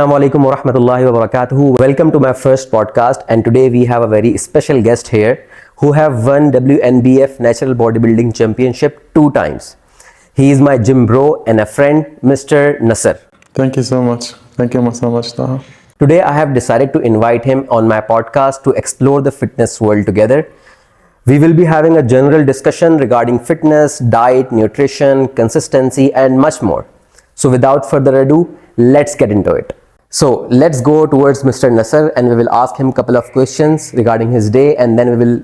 Assalamu alaikum wa rahmatullahi wa barakatuhu. Welcome to my first podcast, and today we have a very special guest here who have won WNBF Natural Bodybuilding Championship 2 times. He is my gym bro and a friend, Mr. Nasser. Thank you so much. Thank you so much, Taha. Today I have decided to invite him on my podcast to explore the fitness world together. We will be having a general discussion regarding fitness, diet, nutrition, consistency, and much more. So without further ado, let's get into it. So let's go towards Mr. Nasser and we will ask him a couple of questions regarding his day, and then we will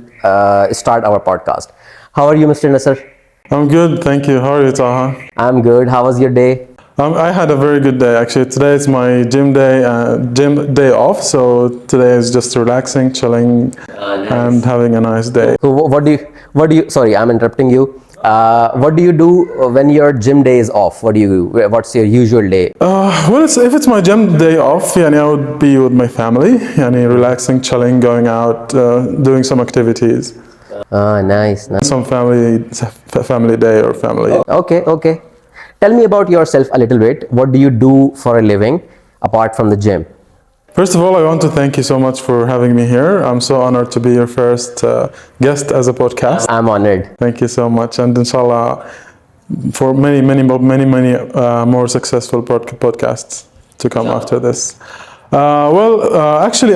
start our podcast. How are you, Mr. Nasser? I'm good, thank you. How are you, Taha? I'm good. How was your day? I had a very good day actually. Today is my gym day off. So today is just relaxing, chilling, Nice. and having a nice day. So sorry, I'm interrupting you. What do you do when your gym day is off? What's your usual day? If it's my gym day off, I would be with my family, relaxing, chilling, going out, doing some activities. Nice. Some family day or family. Okay. Tell me about yourself a little bit. What do you do for a living apart from the gym? First of all, I want to thank you so much for having me here. I'm so honored to be your first guest as a podcast. I'm honored. Thank you so much, and inshallah, for many more successful podcasts to come after this. Actually,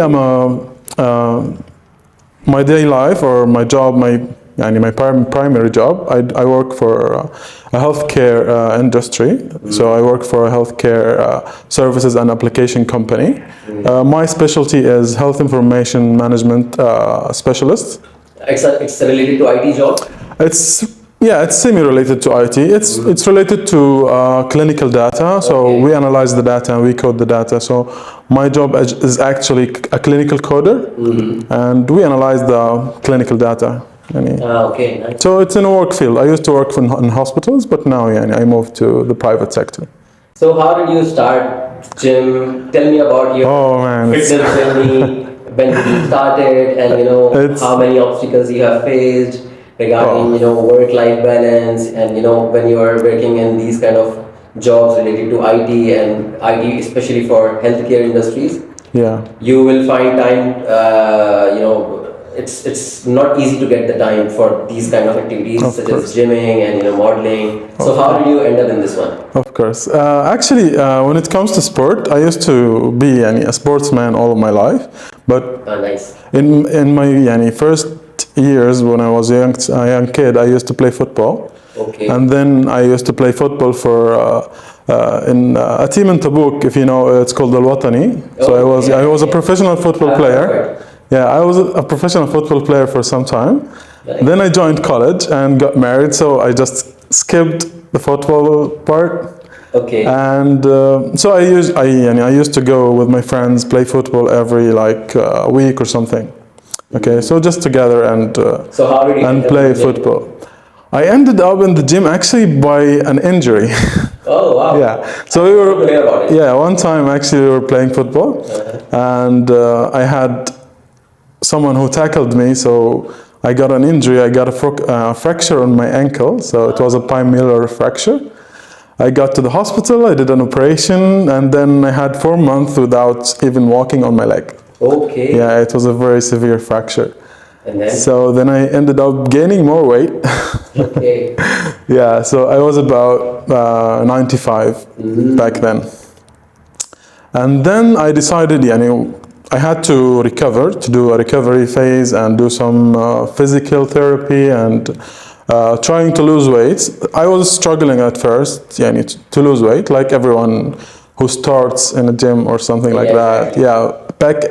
my daily life or my job, my primary job, I work for a healthcare industry. So I work for a healthcare services and application company. My specialty is health information management specialist. It's related to IT job? It's semi-related to IT. It's related to clinical data. So we analyze the data and we code the data. So my job is actually a clinical coder, and we analyze the clinical data. Okay, nice. So it's in a work field. I used to work in hospitals, but now I moved to the private sector. So how did you start gym? Tell me about your fitness journey. When you started, and how many obstacles you have faced regarding work-life balance, and when you are working in these kind of jobs related to IT, and IT especially for healthcare industries. Yeah. You will find time. It's not easy to get the time for these kind of activities, such as gymming and modeling. So how did you end up in this one? Of course. Actually, when it comes to sport, I used to be a sportsman all of my life. But nice. in my first years when I was a young kid, I used to play football. Okay. And then I used to play football for in a team in Tabuk, if you know, it's called Al Watani. So I was a professional football player. Yeah, I was a professional football player for some time. Nice. Then I joined college and got married, so I just skipped the football part. Okay. And so I used to go with my friends, play football every week or something. Okay, so just together and so how did you play football. I ended up in the gym actually by an injury. Oh wow! Yeah, so we were. Yeah, one time actually we were playing football, and I had someone who tackled me, so I got an injury. I got a fracture on my ankle, so it was a bimalar fracture. I got to the hospital, I did an operation, and then I had 4 months without even walking on my leg. Okay. Yeah, it was a very severe fracture. And then? So then I ended up gaining more weight. Okay. Yeah, so I was about 95 back then. And then I decided, I had to do a recovery phase and do some physical therapy and trying to lose weight. I was struggling at first, to lose weight, like everyone who starts in a gym or something like that. Yeah,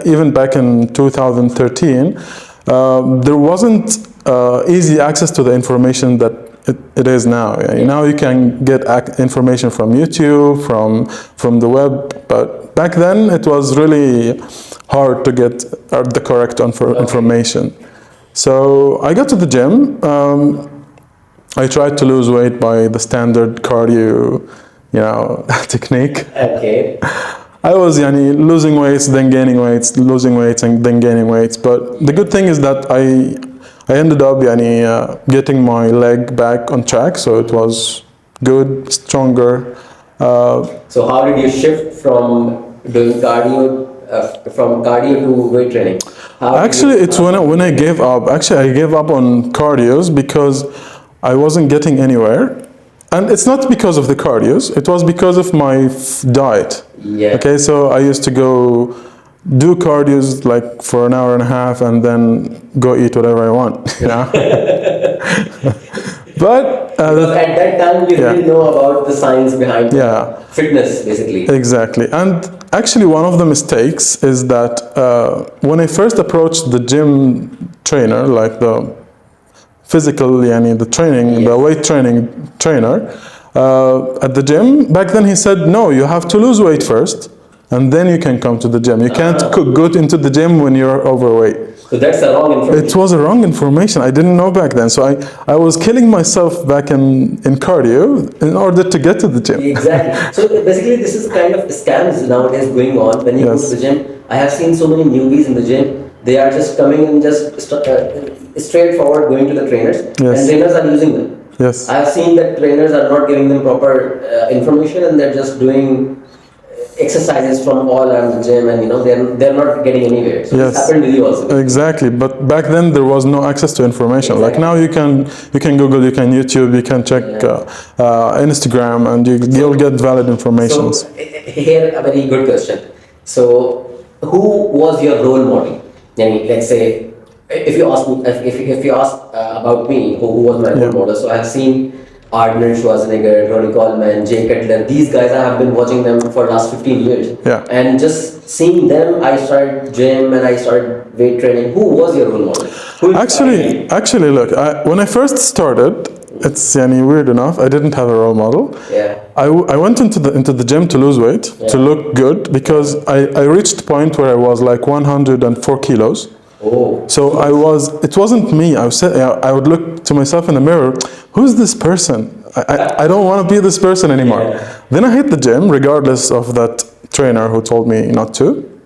even back in 2013, there wasn't easy access to the information that it is now. Now you can get information from YouTube, from the web, but back then it was really hard to get the correct information. So I got to the gym. I tried to lose weight by the standard cardio, technique. Okay. I was losing weights, then gaining weights, losing weights, and then gaining weights. But the good thing is that I ended up getting my leg back on track, so it was good, stronger. So how did you shift from doing cardio, from cardio to weight training? Actually, it's when I gave up. Actually, I gave up on cardios because I wasn't getting anywhere. And it's not because of the cardios, it was because of my diet. Yeah. Okay, so I used to go do cardios like for an hour and a half and then go eat whatever I want, you know. But because at that time you didn't know about the science behind yeah, fitness, basically. exactly. And actually, one of the mistakes is that when I first approached the gym trainer, like the physical, yani the training, the weight training trainer at the gym, back then he said, no, you have to lose weight first and then you can come to the gym. You can't go into the gym when you're overweight. So that's the wrong information. It was a wrong information. I didn't know back then. So I was killing myself back in cardio in order to get to the gym. Exactly. So basically this is kind of scams nowadays going on when you go to the gym. I have seen so many newbies in the gym. They are just coming and just straightforward going to the trainers, and trainers are using them. Yes. I have seen that trainers are not giving them proper information, and they're just doing exercises from all around the gym, and they're not getting anywhere. So this happened with you also. Exactly. But back then there was no access to information. Like now you can Google, you can YouTube, you can check Instagram, and you'll get valid information. So here a very good question. So who was your role model? Let's say, if you ask me, if you ask about me, who was my role model? So I have seen Arnold Schwarzenegger, Ronnie Coleman, Jay Cutler. These guys, I have been watching them for the last 15 years. Yeah. And just seeing them, I started gym and I started weight training. Who was your role model? Actually, look, when I first started, it's weird enough. I didn't have a role model. Yeah. I went into the gym to lose weight, to look good, because I reached a point where I was like 104 kilos. Oh. So it wasn't me. I would look to myself in the mirror, who's this person? I don't want to be this person anymore. Yeah. Then I hit the gym, regardless of that trainer who told me not to.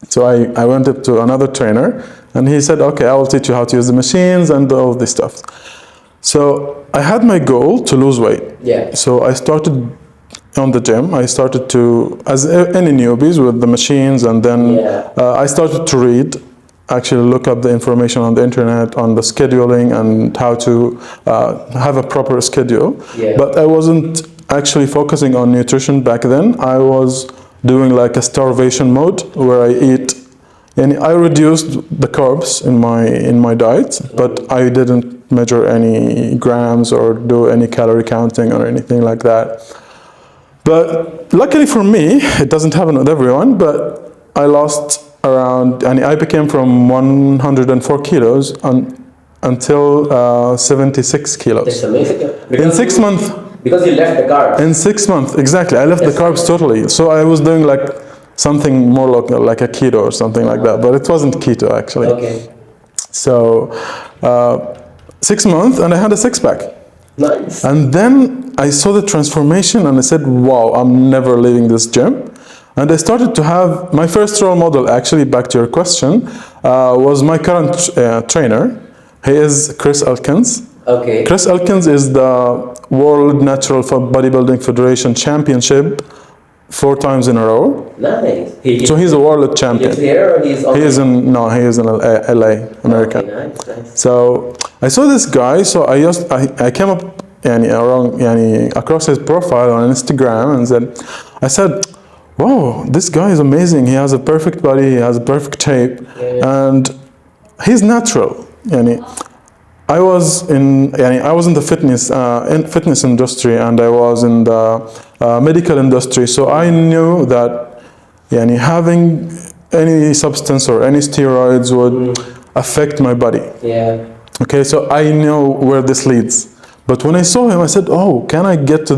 So I went up to another trainer, and he said, okay, I will teach you how to use the machines and all this stuff. So I had my goal to lose weight. Yeah. So I started on the gym. I started to, as any newbies, with the machines, and then I started to read, actually look up the information on the internet on the scheduling and how to have a proper schedule. Yeah. But I wasn't actually focusing on nutrition back then. I was doing like a starvation mode where I eat, and I reduced the carbs in my diet, but I didn't measure any grams or do any calorie counting or anything like that. But luckily for me, it doesn't happen with everyone, but I lost around, and I became from 104 kilos until 76 kilos. That's amazing. In 6 months. Because you left the carbs. In 6 months, exactly. I left the carbs totally. So I was doing like something more like a keto or something like that, but it wasn't keto actually. Okay. So 6 months, and I had a six-pack. Nice. And then I saw the transformation, and I said, wow, I'm never leaving this gym. And I started to have my first role model, actually, back to your question, was my current trainer. He is Chris Elkins. Okay. Chris Elkins is the World Natural Bodybuilding Federation Championship 4 times in a row. Nice. So he's a world champion. He's here, or he's on? He is in LA, America. Okay, nice. So I saw this guy. So I came up across his profile on Instagram, and I said, wow, this guy is amazing. He has a perfect body. He has a perfect shape, and he's natural. I was in the fitness industry, and I was in the medical industry. So I knew that having any substance or any steroids would affect my body. Yeah. Okay, so I know where this leads. But when I saw him, I said, oh, can I get to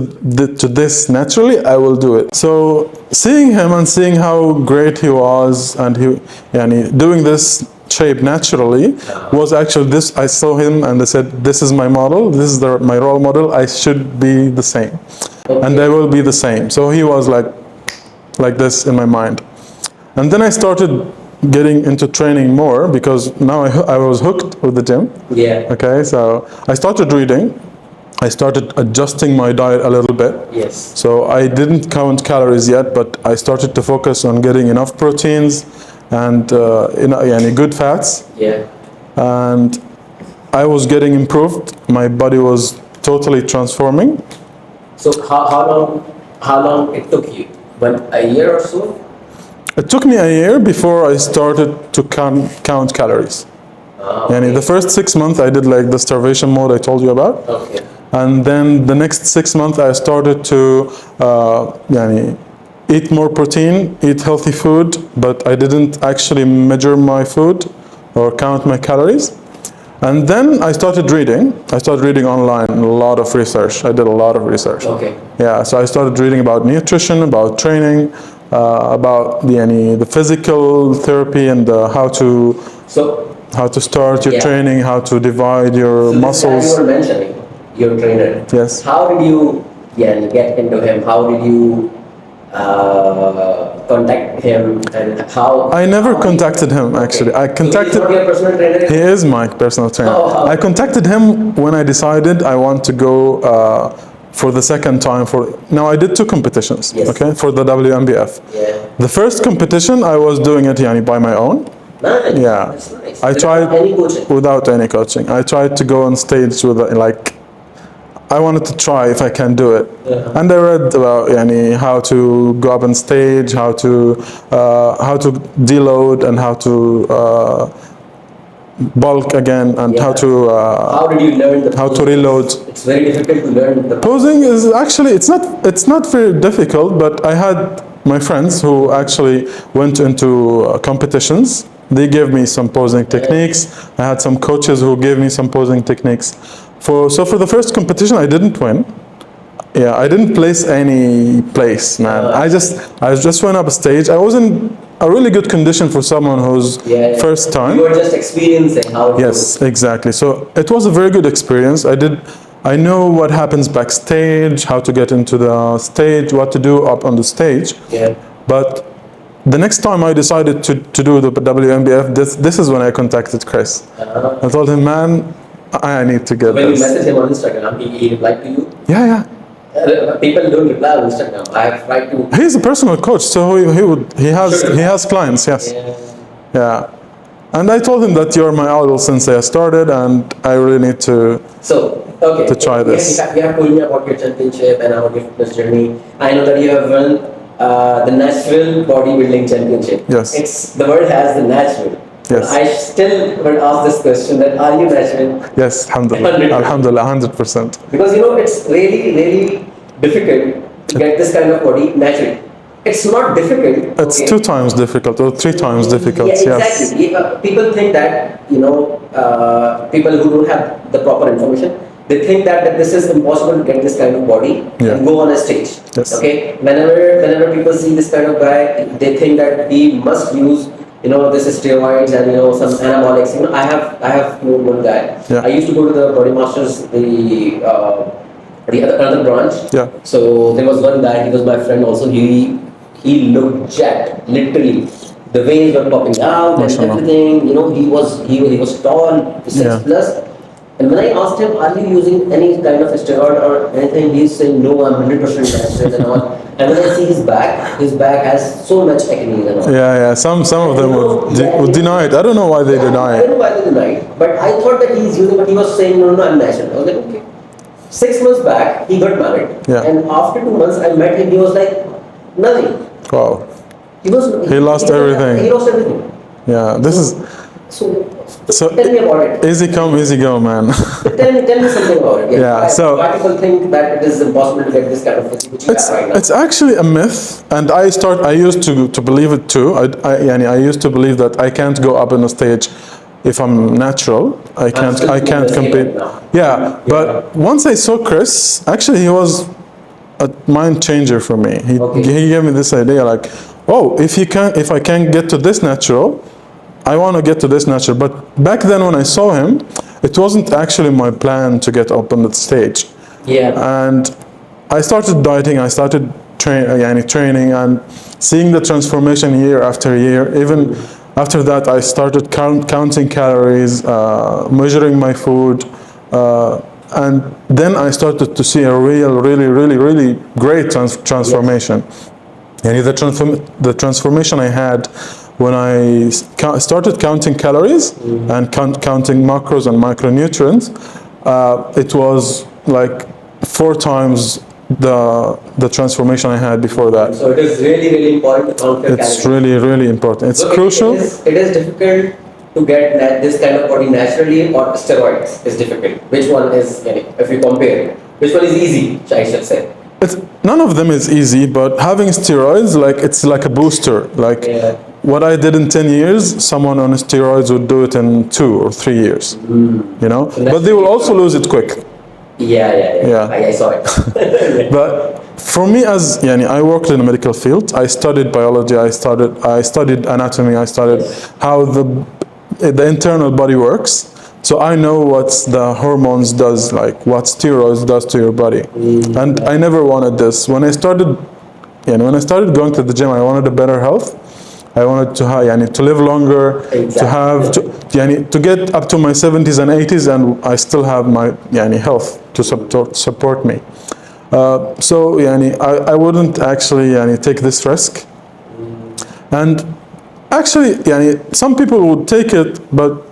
this naturally? I will do it. So seeing him and seeing how great he was, and doing this shape naturally, was actually this. I saw him and I said, this is my model. This is my role model. I should be the same. Okay. And I will be the same. So he was like this in my mind. And then I started getting into training more, because now I was hooked with the gym. Yeah. Okay, so I started reading. I started adjusting my diet a little bit. Yes. So I didn't count calories yet, but I started to focus on getting enough proteins and good fats. Yeah. And I was getting improved. My body was totally transforming. So how long it took you? A year or so? It took me a year before I started to count calories. Okay. The first 6 months I did like the starvation mode I told you about. Okay. And then the next 6 months I started to eat more protein, eat healthy food, but I didn't actually measure my food or count my calories. And then I started reading. I started reading online, a lot of research. I did a lot of research. Okay. Yeah, so I started reading about nutrition, about training, about the physical therapy and how to start your training, how to divide your muscles. You were mentioning your trainer. Yes. How did you get into him? How did you contact him, and how? I never contacted him actually. I contacted. So he's not your personal trainer? He is my personal trainer. Oh. I contacted him when I decided I want to go for the second time. Now I did 2 competitions. Yes. Okay, for the WNBF. Yeah. The first competition I was doing it by my own. Nice. Yeah. That's nice. I tried any coaching? without any coaching. I tried to go on stage with I wanted to try if I can do it. Yeah. And I read about how to go up on stage, how to deload, and how to bulk again, and how to how did you learn the how to reload. It's very difficult to learn the Posing is actually it's not very difficult, but I had my friends who actually went into competitions. They gave me some posing techniques. I had some coaches who gave me some posing techniques. For the first competition, I didn't win. Yeah, I didn't place any place, man. I just went up stage. I was in a really good condition for someone who's first time. You were just experiencing how it Yes, exactly. So it was a very good experience. I know what happens backstage, how to get into the stage, what to do up on the stage. Yeah. But the next time I decided to do the WNBF, this is when I contacted Chris. I told him, man, I need to get when this. you messaged him on Instagram, he replied to you? Yeah. People don't reply on Instagram. I have tried to. He's a personal coach, so he has clients. Yes. Yeah. And I told him that you're my idol since I started, and I really need to try this. You have told me about your championship and about your fitness journey. I know that you have run the Natural Bodybuilding Championship. Yes. The word has the natural. Yes. I still will ask this question: that are you natural? Yes, alhamdulillah, 100%. Because it's really, really difficult to get this kind of body naturally. It's not difficult. It's 2 times difficult or 3 times difficult. Yeah, exactly. Yes. People think that people who don't have the proper information, they think that this is impossible to get this kind of body and go on a stage. Yes. Okay. Whenever people see this kind of guy, they think that he must use this is steroids and some anabolics. I have known one guy. Yeah. I used to go to the Body Masters, the other branch. Yeah. So there was one guy. He was my friend also. He looked jacked, literally. The veins were popping out and everything. He was tall, 6 plus. And when I asked him, are you using any kind of steroid or anything? He's saying, no, I'm 100% natural and all. And when I see his back has so much acne and all. Yeah. Some of them would deny it. I don't know why they deny it. I don't know why they deny it. But I thought that he's using, but he was saying, no, I'm natural. I was like, okay. 6 months back, he got married. Yeah. And after 2 months, I met him. He was like, nothing. Wow. He lost everything. He lost everything. Yeah, this is... So tell me about it. Easy come, easy go, man. tell me something about it. Why people think that it is impossible to get this kind of physique which you have right now? It's actually a myth, and I used to believe it too. I used to believe that I can't go up on a stage if I'm natural. I can't compete. Yeah, but once I saw Chris, actually he was a mind changer for me. He gave me this idea like, oh, if I can get to this natural, I want to get to this natural. But back then when I saw him, it wasn't actually my plan to get up on the stage. Yeah. And I started dieting, I started training and seeing the transformation year after year. Even after that, I started counting calories, measuring my food, and then I started to see a really great transformation. And the transformation I had when I started counting calories and counting macros and micronutrients, it was like 4 times the transformation I had before that. So it is really important to count your calories. It's really important. It's crucial. It is difficult to get this kind of body naturally, or steroids is difficult. Which one is, if you compare, which one is easy, I should say? None of them is easy, but having steroids, it's like a booster. What I did in 10 years, someone on steroids would do it in 2 or 3 years. So but they will also lose it quick. Yeah. I saw it. But for me, I worked in the medical field. I studied biology. I studied anatomy. I studied how the internal body works. So I know what the hormones does, what steroids does to your body. And I never wanted this. When I started going to the gym, I wanted a better health. I wanted to live longer, to get up to my 70s and 80s, and I still have my health to support me. So I wouldn't actually take this risk. And actually, some people would take it, but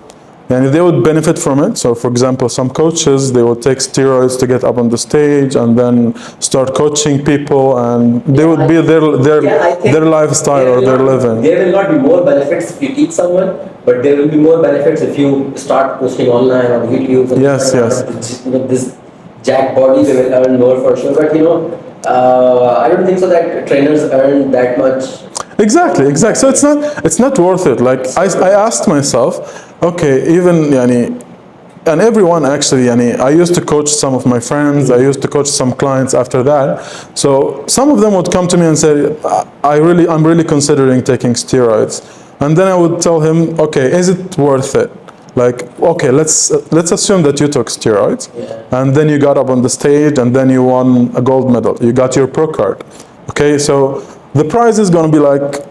they would benefit from it. So for example, some coaches, they would take steroids to get up on the stage and then start coaching people, and they would be their lifestyle or their living. There will not be more benefits if you teach someone, but there will be more benefits if you start posting online on YouTube. Yes. With this jack body, they will earn more for sure. But I don't think so that trainers earn that much. Exactly. So it's not worth it. I asked myself, okay, even and everyone actually, I used to coach some of my friends, I used to coach some clients after that. So some of them would come to me and say, I'm really considering taking steroids. And then I would tell him, okay, is it worth it? Okay, let's assume that you took steroids, and then you got up on the stage, and then you won a gold medal. You got your pro card. Okay, so the prize is going to be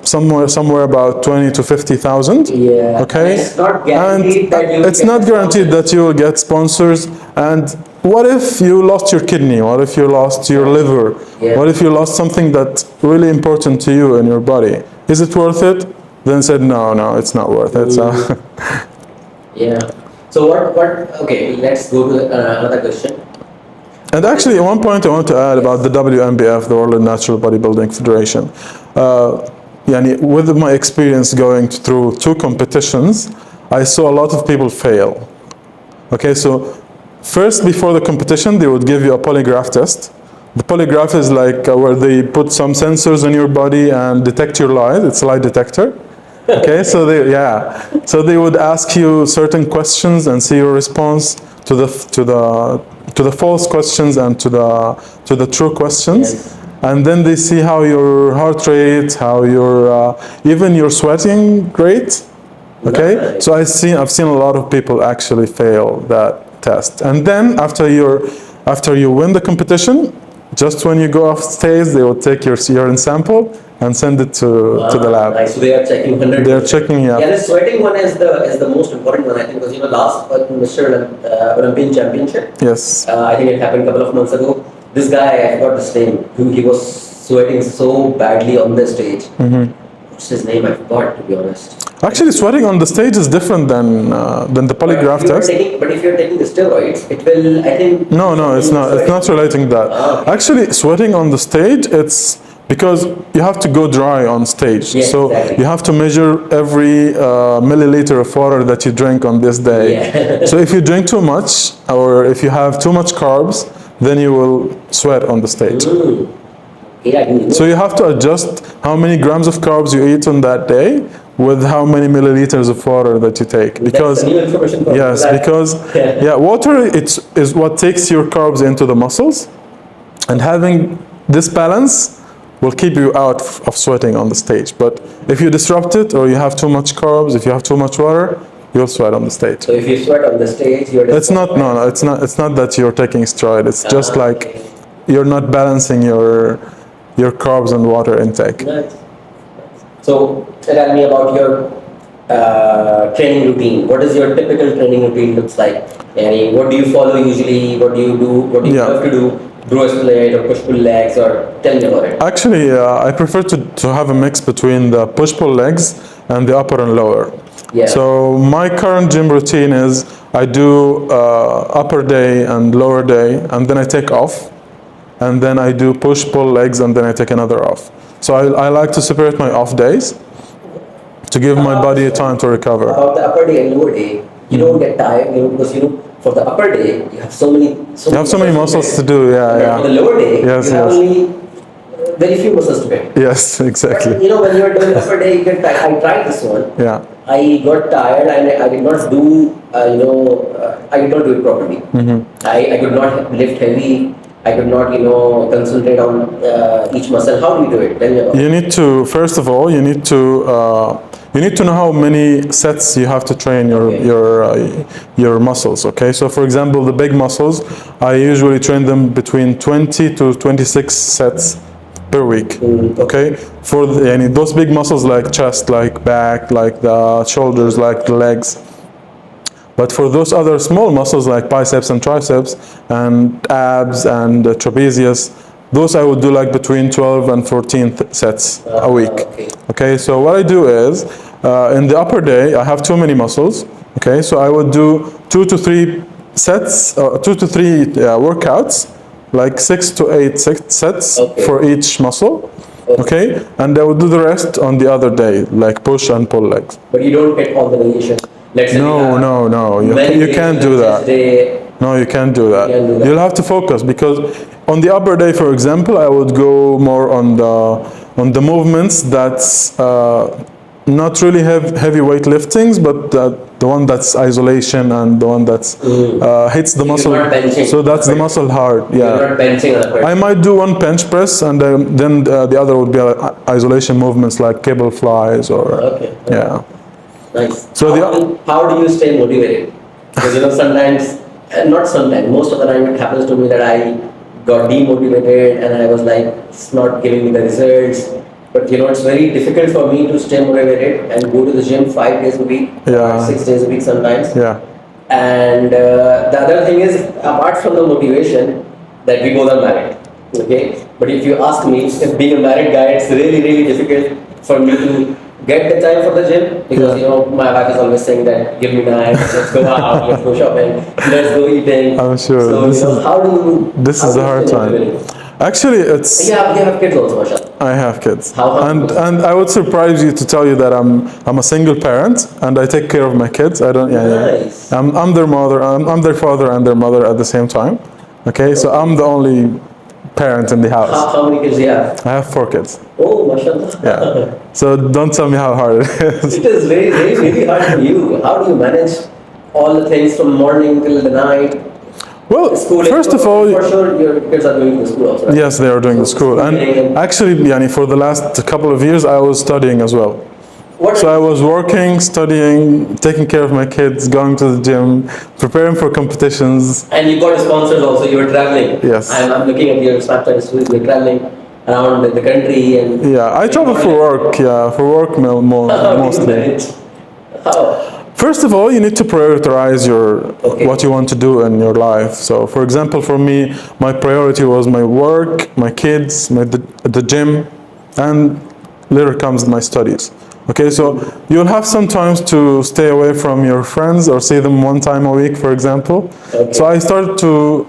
somewhere about 20 to 50,000. Okay, it's not guaranteed that you will get sponsors. And what if you lost your kidney? What if you lost your liver? What if you lost something that's really important to you in your body? Is it worth it? Then said no, it's not worth it. So So what? Okay, let's go to another question. And actually, at one point I want to add about the WNBF, the World Natural Bodybuilding Federation. With my experience going through 2 competitions, I saw a lot of people fail. Okay, so first, before the competition, they would give you a polygraph test. The polygraph is where they put some sensors in your body and detect your lies. It's a lie detector. Okay, so they would ask you certain questions and see your response to the false questions and to the true questions. And then they see how your heart rate, how even your sweating rate. Okay, so I've seen a lot of people actually fail that test. And then after you win the competition, just when you go off stage, they will take your urine sample and send it to the lab. Nice. So they are checking 100%. They are checking, the sweating one is the most important one, I think, because last Mr. Olympian Championship. Yes. I think it happened a couple of months ago. This guy, I forgot his name. He was sweating so badly on the stage. What's his name? I forgot, to be honest. Actually, sweating on the stage is different than the polygraph test. But if you're taking the steroids, it will, I think. No, it's not. It's not relating that. Okay. Actually, sweating on the stage, it's because you have to go dry on stage. Yes, so exactly. you have to measure every milliliter of water that you drink on this day. So if you drink too much, or if you have too much carbs, then you will sweat on the stage. So you have to adjust how many grams of carbs you eat on that day with how many milliliters of water that you take. Because that's new information for water is what takes your carbs into the muscles, and having this balance will keep you out of sweating on the stage. But if you disrupt it, or you have too much carbs, if you have too much water, you'll sweat on the stage. So if you sweat on the stage, it's not that you're taking steroid. It's just you're not balancing your carbs and water intake. Nice. So tell me about your training routine. What is your typical training routine looks like? And what do you follow usually? What do you do? What do you have to do? Breast split or push-pull legs, or tell me about it. Actually, I prefer to have a mix between the push-pull legs and the upper and lower. Yeah. So my current gym routine is I do upper day and lower day, and then I take off, and then I do push-pull legs, and then I take another off. So I like to separate my off days to give my body time to recover. About the upper day and lower day, you don't get tired, because for the upper day you have so many muscles to do. Yeah. For the lower day, yes, you have only very few muscles to get. Yes, exactly. But, when you are doing upper day, you get tired. I tried this one. Yeah. I got tired and I did not do, I did not do it properly. I could not lift heavy. I could not, concentrate on each muscle. How do you do it? Tell me about it. You need to, first of all, you need to know how many sets you have to train your muscles. Okay, so for example, the big muscles, I usually train them between 20 to 26 sets per week. Okay, for those big muscles like chest, like back, like the shoulders, like the legs. But for those other small muscles like biceps and triceps and abs and trapezius, those I would do like between 12 and 14 sets a week. Okay, so what I do is, in the upper day, I have too many muscles. Okay, so I would do 2 to 3 sets, 2 to 3 workouts, like 6 to 8 sets for each muscle. Okay, and I would do the rest on the other day, like push and pull legs. But you don't get all the variation. No. You can't do that. No, you can't do that. You'll have to focus, because on the upper day, for example, I would go more on the movements that's not really heavy weight liftings, but the one that's isolation and the one that's hits the muscle. So that's the muscle hard. Yeah. You're not benching on the person. I might do one bench press, and then the other would be isolation movements like cable flies or yeah. Nice. So how do you stay motivated? Because sometimes, not sometimes, most of the time it happens to me that I got demotivated and I was like, it's not giving me the results. But it's very difficult for me to stay motivated and go to the gym 5 days a week, 6 days a week sometimes. Yeah. And the other thing is, apart from the motivation, that we both are married. Okay. But if you ask me, being a married guy, it's really, really difficult for me to get the time for the gym, because my wife is always saying that give me time, let's go out, let's go shopping, let's go eating. I'm sure. So this is a hard time. Actually, it's. Yeah, you have kids also, mashallah. I have kids. And I would surprise you to tell you that I'm a single parent and I take care of my kids. I don't. Nice. I'm their mother. I'm their father and their mother at the same time. Okay, so I'm the only parent in the house. How many kids do you have? I have 4 kids. Oh, mashallah. Yeah. So don't tell me how hard it is. It is very, very, very hard for you. How do you manage all the things from morning till the night? Well, first of all, for sure your kids are doing the school also, right? Yes, they are doing the school. And actually, for the last couple of years, I was studying as well. So I was working, studying, taking care of my kids, going to the gym, preparing for competitions. And you got sponsors also, you were traveling. Yes. I'm looking at your Snapchat stories, you're traveling around the country. And yeah, I travel for work, mostly. How? First of all, you need to prioritize what you want to do in your life. So, for example, for me, my priority was my work, my kids, the gym, and later comes my studies. Okay, so you'll have sometimes to stay away from your friends or see them 1 time a week, for example. Okay. So I started to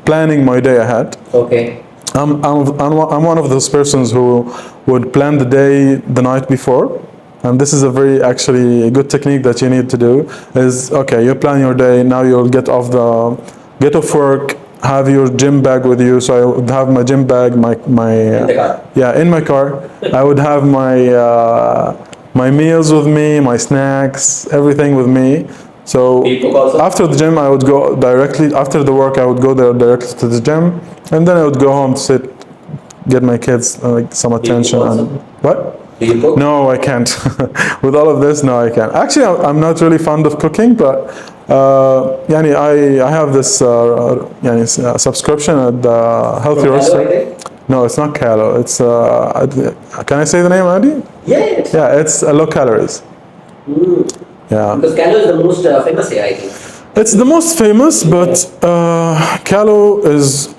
planning my day ahead. Okay. I'm one of those persons who would plan the day the night before. And this is a very actually good technique that you need to do is, okay, you plan your day, now you'll get off work, have your gym bag with you. So I would have my gym bag, in my car. I would have my meals with me, my snacks, everything with me. So after the gym, I would go directly, after the work, I would go there directly to the gym. And then I would go home to sit, get my kids some attention. And what? Do you cook? No, I can't. With all of this, no, I can't. Actually, I'm not really fond of cooking, but I have this subscription at the healthy restaurant. No, it's not Calo. It's can I say the name, Andy? Yeah. Yeah, it's low calories. Yeah. Because Calo is the most famous here, I think. It's the most famous, but Calo is.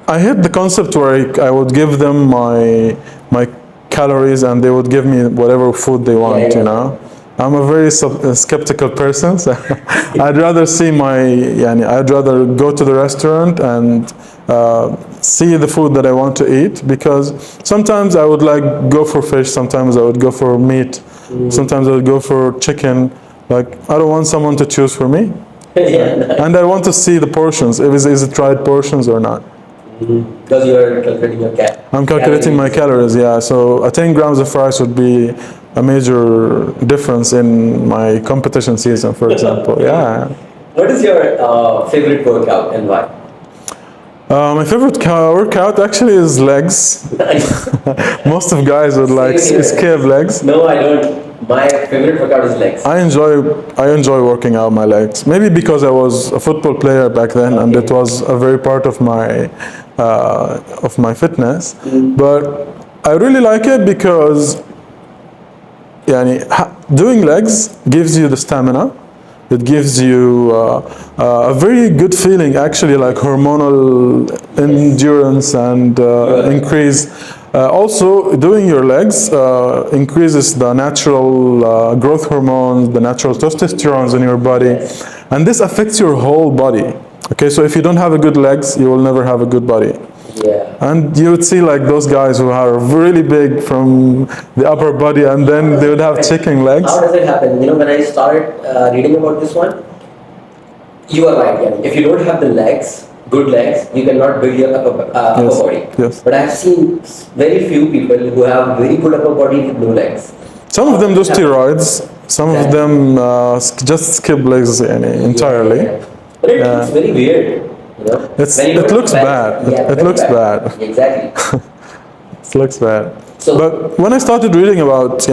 I hate the concept where I would give them my calories and they would give me whatever food they want. Yeah. You know, I'm a very skeptical person. So I'd rather see I'd rather go to the restaurant and see the food that I want to eat, because sometimes I would like go for fish, sometimes I would go for meat, sometimes I would go for chicken. Like, I don't want someone to choose for me. Yeah. And I want to see the portions, if is it right portions or not. Because you are calculating your I'm calculating my calories, yeah. So 10 grams of rice would be a major difference in my competition season, for example. Yeah. What is your favorite workout and why? My favorite workout actually is legs. Most of guys would like escape legs. No, I don't. My favorite workout is legs. I enjoy working out my legs. Maybe because I was a football player back then, and it was a very part of my fitness. But I really like it because doing legs gives you the stamina. It gives you a very good feeling, actually, like hormonal endurance and increase. Also, doing your legs increases the natural growth hormones, the natural testosterone in your body, and this affects your whole body. Okay, so if you don't have a good legs, you will never have a good body. Yeah. And you would see like those guys who are really big from the upper body, and then they would have chicken legs. How does it happen? When I started reading about this one, you are right. Yeah. If you don't have the legs, good legs, you cannot build your upper body. Yes. But I have seen very few people who have very good upper body with no legs. Some of them do steroids. Some of them just skip legs entirely. Yeah. But it looks very weird. It looks bad. It looks bad. Exactly. It looks bad. So, but when I started reading about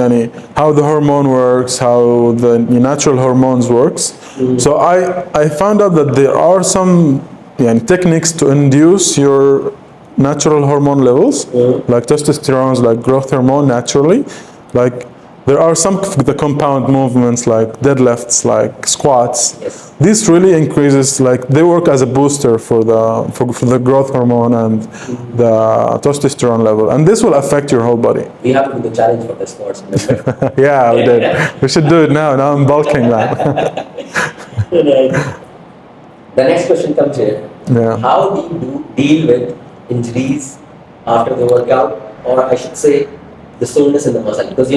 how the hormone works, how the natural hormones works, so I found out that there are some techniques to induce your natural hormone levels, like testosterone, like growth hormone naturally. Like, there are some of the compound movements like deadlifts, like squats. yes. This really increases, like they work as a booster for the growth hormone and the testosterone level, and this will affect your whole body. We have to do the challenge for the sports. Yeah, we did. We should do it now. Now I'm bulking, man. The next question comes here. Yeah. How do you deal with injuries after the workout, or I should say, the soreness in the muscle? Because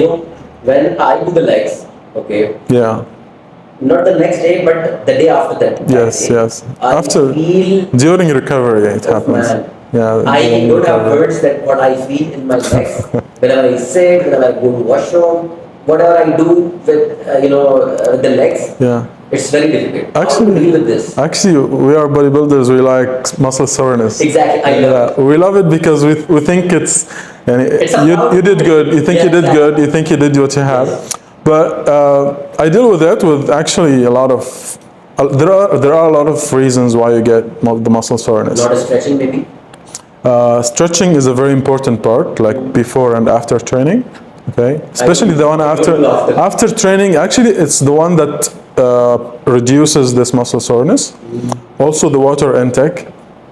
when I do the legs, okay. Yeah. Not the next day, but the day after that. Yes, yes. After during recovery, it happens. Man. Yeah. I don't have words that what I feel in my legs whenever I sit, whenever I go to washroom, whatever I do with the legs. Yeah. It's very difficult. Actually, how to deal with this? Actually, we are bodybuilders. We like muscle soreness. Exactly, I love it. We love it because we think it's you did good. You think you did good. You think you did what you have. Yes. But I deal with it with actually a lot of. There are a lot of reasons why you get the muscle soreness. Not stretching, maybe. Stretching is a very important part, like before and after training. Okay, especially the one after training. Actually, it's the one that reduces this muscle soreness. Also, the water intake.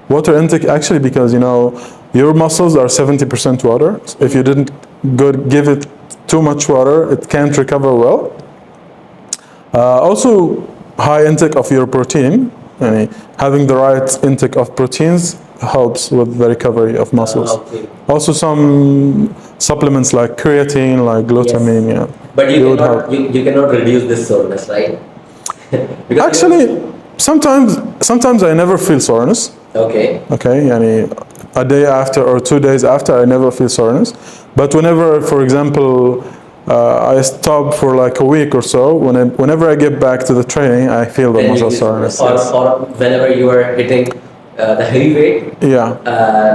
Water intake actually, because your muscles are 70% water. If you didn't give it too much water, it can't recover well. Also, high intake of your protein. Having the right intake of proteins helps with the recovery of muscles. Okay. Also, some supplements like creatine, like glutamine. Yes. Yeah. But you cannot reduce this soreness, right? Actually, sometimes I never feel soreness. Okay. Okay, a day after or 2 days after, I never feel soreness. But whenever, for example, I stop for like a week or so, whenever I get back to the training, I feel the muscle soreness. Or whenever you are hitting the heavy weight,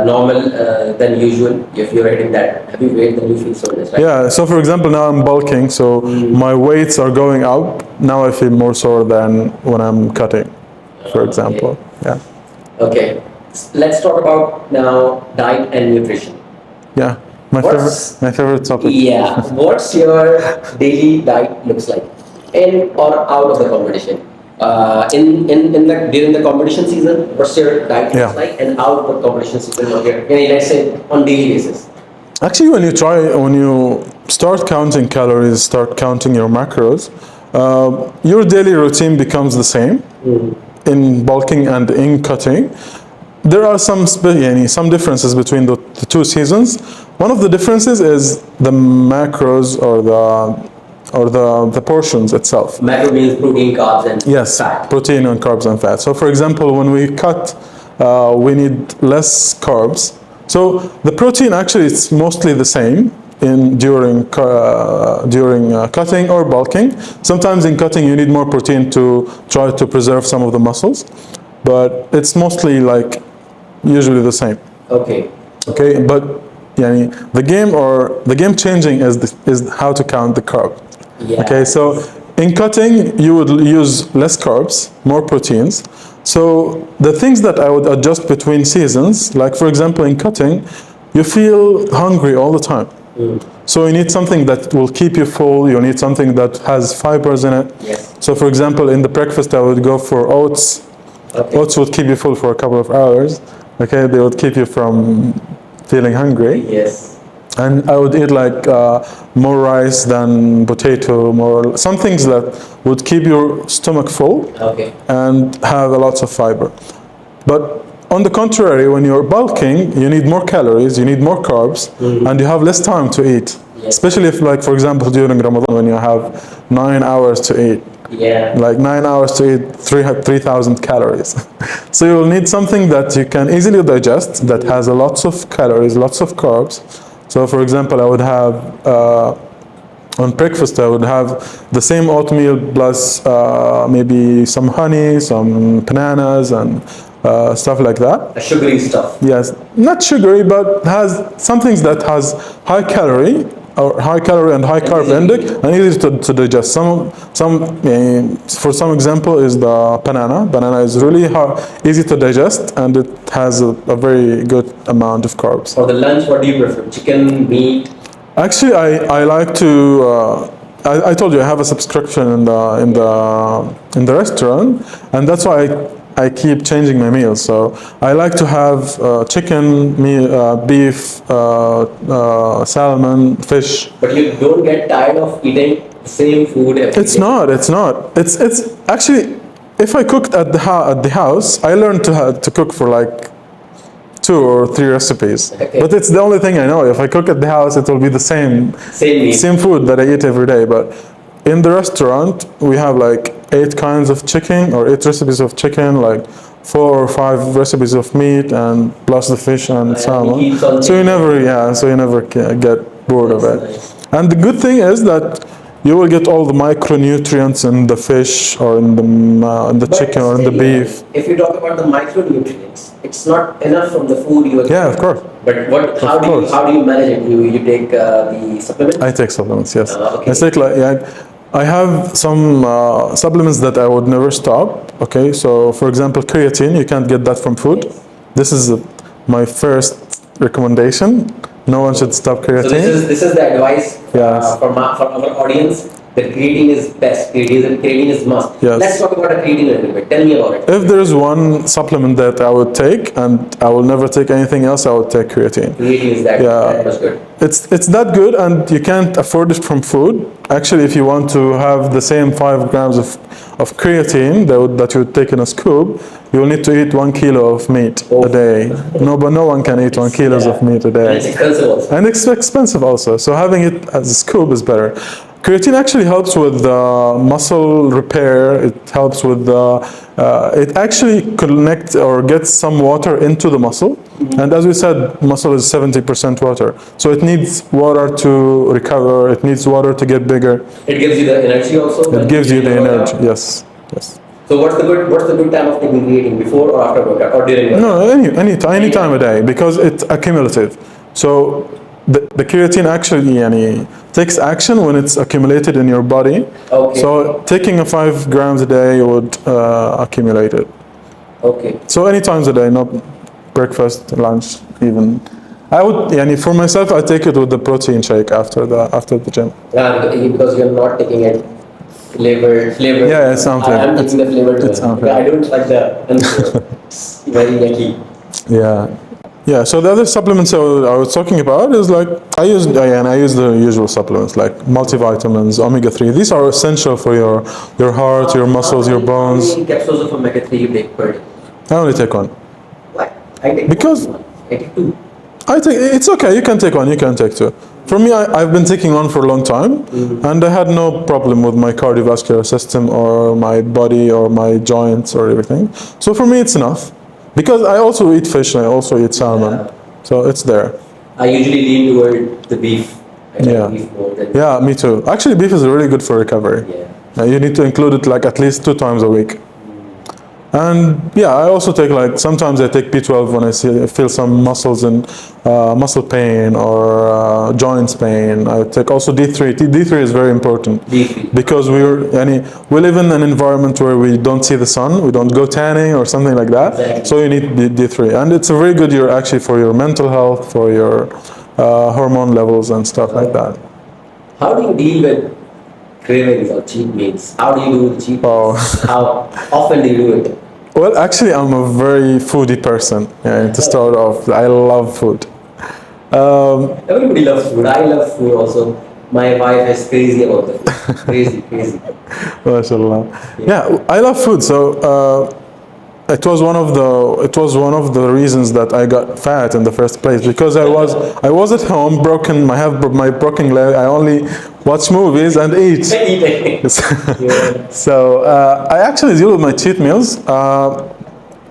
normal than usual. If you're hitting that heavy weight, then you feel soreness, right? Yeah. So for example, now I'm bulking, so my weights are going up. Now I feel more sore than when I'm cutting, for example. Yeah. Okay. Let's talk about now diet and nutrition. Yeah. My favorite topic. Yeah. What's your daily diet looks like, in or out of the competition? In the during the competition season, what's your diet Yeah. looks like, and out of the competition season, let's say on daily basis. Actually, when you start counting calories, start counting your macros, your daily routine becomes the same in bulking and in cutting. There are some differences between the two seasons. One of the differences is the macros or the portions itself. Macro means protein, carbs, and Yes, fat. protein and carbs and fat. So for example, when we cut, we need less carbs. So the protein actually is mostly the same during cutting or bulking. Sometimes in cutting you need more protein to try to preserve some of the muscles, but it's mostly like usually the same. Okay. Okay, but the game changing is how to count the carb. Yeah. Okay, so in cutting, you would use less carbs, more proteins. So the things that I would adjust between seasons, like for example in cutting, you feel hungry all the time. So you need something that will keep you full, you need something that has fibers in it. Yes. So for example, in the breakfast, I would go for oats. Okay. Oats would keep you full for a couple of hours. Okay, they would keep you from feeling hungry. Yes. And I would eat like more rice than potato, some things that would keep your stomach full Okay. and have a lots of fiber. But on the contrary, when you're bulking, you need more calories, you need more carbs, and you have less time to eat. Yes. Especially if, like for example, during Ramadan, when you have 9 hours to eat. Yeah. Like 9 hours to eat 3,000 calories. So you will need something that you can easily digest, that has a lots of calories, lots of carbs. So for example, I would have, on breakfast, I would have the same oatmeal plus maybe some honey, some bananas and stuff like that. Sugary stuff. Yes, not sugary, but has some things that has high calorie and high carb index and easy to digest. For some example is the banana. Banana is really easy to digest and it has a very good amount of carbs. For the lunch, what do you prefer? Chicken, meat? Actually, I like to. I told you I have a subscription in the restaurant, and that's why I keep changing my meals. So I like to have chicken, beef, salmon, fish. But you don't get tired of eating the same food every It's day? not. It's actually, if I cooked at the house, I learned to cook for like 2 or 3 recipes. Okay. But it's the only thing I know. If I cook at the house, it will be the same meat. same food that I eat every day. But in the restaurant, we have like 8 kinds of chicken or 8 recipes of chicken, like 4 or 5 recipes of meat, and plus the fish and salmon. So you never get bored of it. Nice. And the good thing is that you will get all the micronutrients in the fish or in the chicken or in the Still, beef. if you talk about the micronutrients, it's not enough from the food you are Yeah, of course. But how do you manage it? You take the supplements? I take supplements, yes. Okay. I take I have some supplements that I would never stop. Okay, so for example, creatine, you can't get that from food. Yes. This is my first recommendation. No one should stop creatine. So this is the advice Yes. from our audience. That creatine is best. Creatine is must. Yes. Let's talk about creatine a little bit. Tell me about it. If there is one supplement that I would take and I will never take anything else, I would take creatine. Creatine is that much good. It's that good, and you can't afford it from food. Actually, if you want to have the same 5 grams of creatine that you would take in a scoop, you will need to eat 1 kilo of meat a day. But no one can eat 1 kilo of meat a day. And it's expensive also. And it's expensive also. So having it as a scoop is better. Creatine actually helps with muscle repair. It helps with it actually connects or gets some water into the muscle. And as we said, muscle is 70% water. So it needs water to recover. It needs water to get bigger. It gives you the energy also. It gives you the energy. Yes. Yes. So what's the good time of taking creatine, before or after workout or during workout? No, any time a day, because it's accumulative. So the creatine actually takes action when it's accumulated in your body. Okay. So taking a 5 grams a day would accumulate it. Okay. So any times a day, not breakfast, lunch, even I would, yani for myself, I take it with the protein shake after the gym. Yeah, because you're not taking it flavor. Yeah, it's something. I'm taking the flavored it's one. something. I don't like the unflavored. It's very yucky. Yeah. Yeah, so the other supplements I was talking about is like, I use the usual supplements like multivitamins, omega-3. These are essential for your heart, your muscles, your bones. How many capsules of omega-3 you take per day? I only take one. Why? I take Because one. I take two. it's okay, you can take one, you can take two. For me, I've been taking one for a long time, and I had no problem with my cardiovascular system or my body or my joints or everything. So for me, it's enough. Because I also eat fish and I also eat salmon, so it's there. I usually lean toward the beef. I like beef more than Yeah, me too. Actually, beef is really good for recovery. yeah. You need to include it like at least 2 times a week. And yeah, I also take like, sometimes I take B12 when I feel some muscles and muscle pain or joints pain. I take also D3. D3 is very important D3. because we live in an environment where we don't see the sun, we don't go tanning or something like that. Exactly. So you need D3, and it's a very good actually for your mental health, for your hormone levels and stuff like that. How do you deal with cravings or cheat meals? How do you do the cheat meals? How often do you do it? Well, actually, I'm a very foodie person. To start off, I love food. Everybody loves food. I love food also. My wife is crazy about the food. Crazy. MashaAllah. Yeah, I love food. So it was one of the reasons that I got fat in the first place, because I was at home broken. I have my broken leg. I only watch movies and eat. So I actually deal with my cheat meals.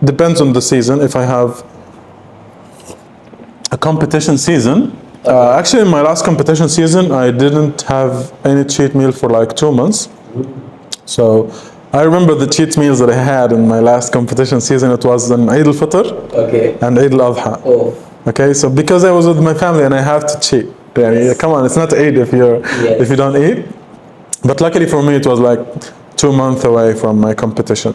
Depends on the season. If I have a competition season, actually in my last competition season, I didn't have any cheat meal for like 2 months. So I remember the cheat meals that I had in my last competition season. It was an Eid al-Fitr and Eid al-Adha. Oh. Okay, so because I was with my family and I have to cheat. Yes. Come on, it's not Eid if you don't eat. But luckily for me, it was like 2 months away from my competition.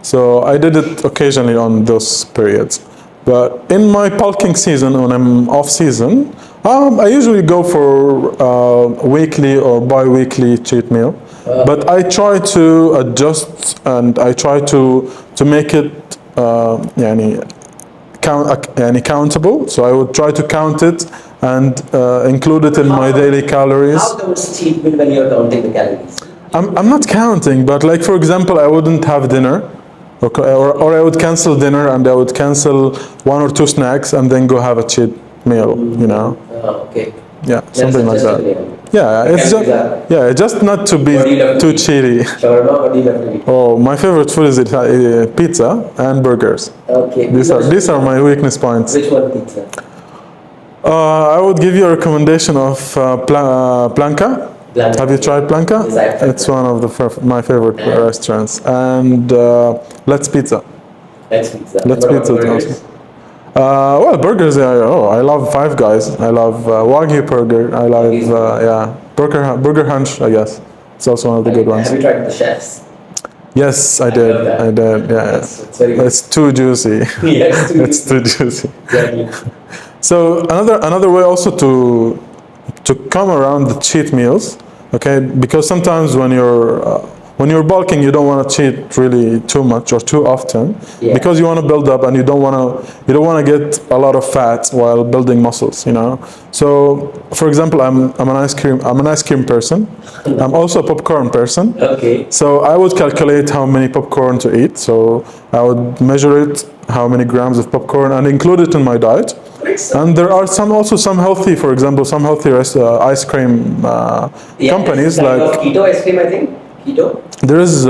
So I did it occasionally on those periods. But in my bulking season, when I'm off season, I usually go for weekly or bi-weekly cheat meal. But I try to adjust and I try to make it countable. So I would try to count it and include it in my daily calories. How does cheat meal when you're counting the calories? I'm not counting, but like for example, I wouldn't have dinner. Okay, or I would cancel dinner and I would cancel 1 or 2 snacks and then go have a cheat meal, Okay. Yeah, something like that. Yeah, it's just not to be too cheaty. Shawarma, what do you love to eat? Oh, my favorite food is pizza and burgers. Okay. These are my weakness points. Which one pizza? I would give you a recommendation of Planca. Have you tried Planca? Yes, it's one of my favorite restaurants. And Let's Pizza. Let's Pizza. Let's Pizza also. Well, burgers. I love Five Guys. I love Wagyu burger. I love Burger Hunch. I guess it's also one of the good ones. Have you tried the chefs? Yes, I did. I did. Yeah, it's very good. It's too juicy. Yes, it's too juicy. Exactly. So another way also to come around the cheat meals, okay? Because sometimes when you're bulking, you don't want to cheat really too much or too often, because you want to build up and you don't want to get a lot of fat while building muscles, So, for example, I'm an ice cream person. I'm also a popcorn person. Okay. So I would calculate how many popcorn to eat. So I would measure it, how many grams of popcorn, and include it in my diet. And there are some healthy, for example, some healthy ice cream companies like keto ice cream, I think. Keto? There is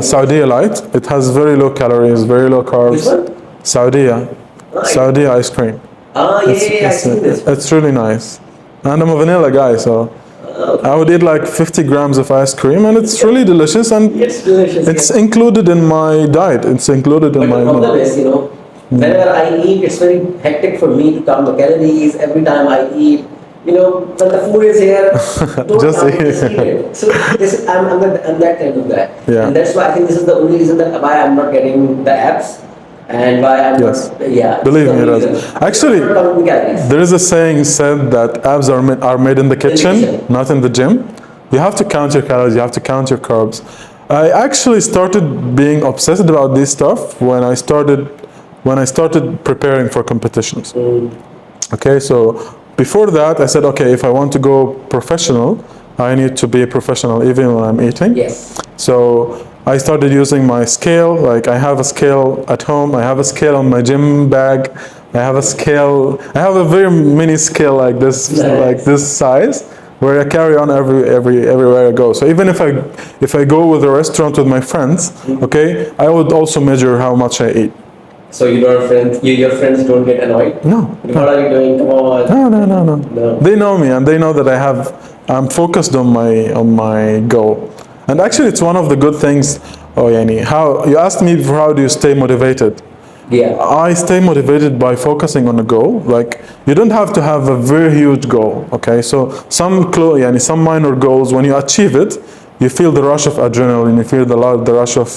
Saudi Light. It has very low calories, very low carbs. Which one? Saudi ice cream. I've seen this. It's really nice. And I'm a vanilla guy, so I would eat like 50 grams of ice cream, and it's really delicious. And It's delicious. it's included in my diet. It's included in my The problem is, whenever I eat, it's very hectic for me to count the calories. Every time I eat, when the food is here, Just eat eat it. So I'm that kind of guy. Yeah. And that's why I think this is the only reason that why I'm not getting the abs. And why I'm Yes. not, yeah. Believe me, it reason. is. Actually, I'm not counting calories. there is a saying said that abs are made in the kitchen, kitchen. not in the gym. You have to count your calories, you have to count your carbs. I actually started being obsessed about this stuff when I started preparing for competitions. Okay, so before that, I said, okay, if I want to go professional, I need to be a professional even when I'm eating. Yes. So I started using my scale. Like I have a scale at home. I have a scale on my gym bag. I have a scale. I have a very mini scale like this, Nice. like this size, where I carry on everywhere I go. So even if I go with a restaurant with my friends, okay, I would also measure how much I eat. So your friends don't get annoyed? No. What are you doing? Come on. No. They know me and they know that I'm focused on my goal. And actually, it's one of the good things. Oh, Yani, how you asked me before, how do you stay motivated? Yeah. I stay motivated by focusing on a goal. Like you don't have to have a very huge goal. Okay, so some minor goals, when you achieve it, you feel the rush of adrenaline. You feel the rush of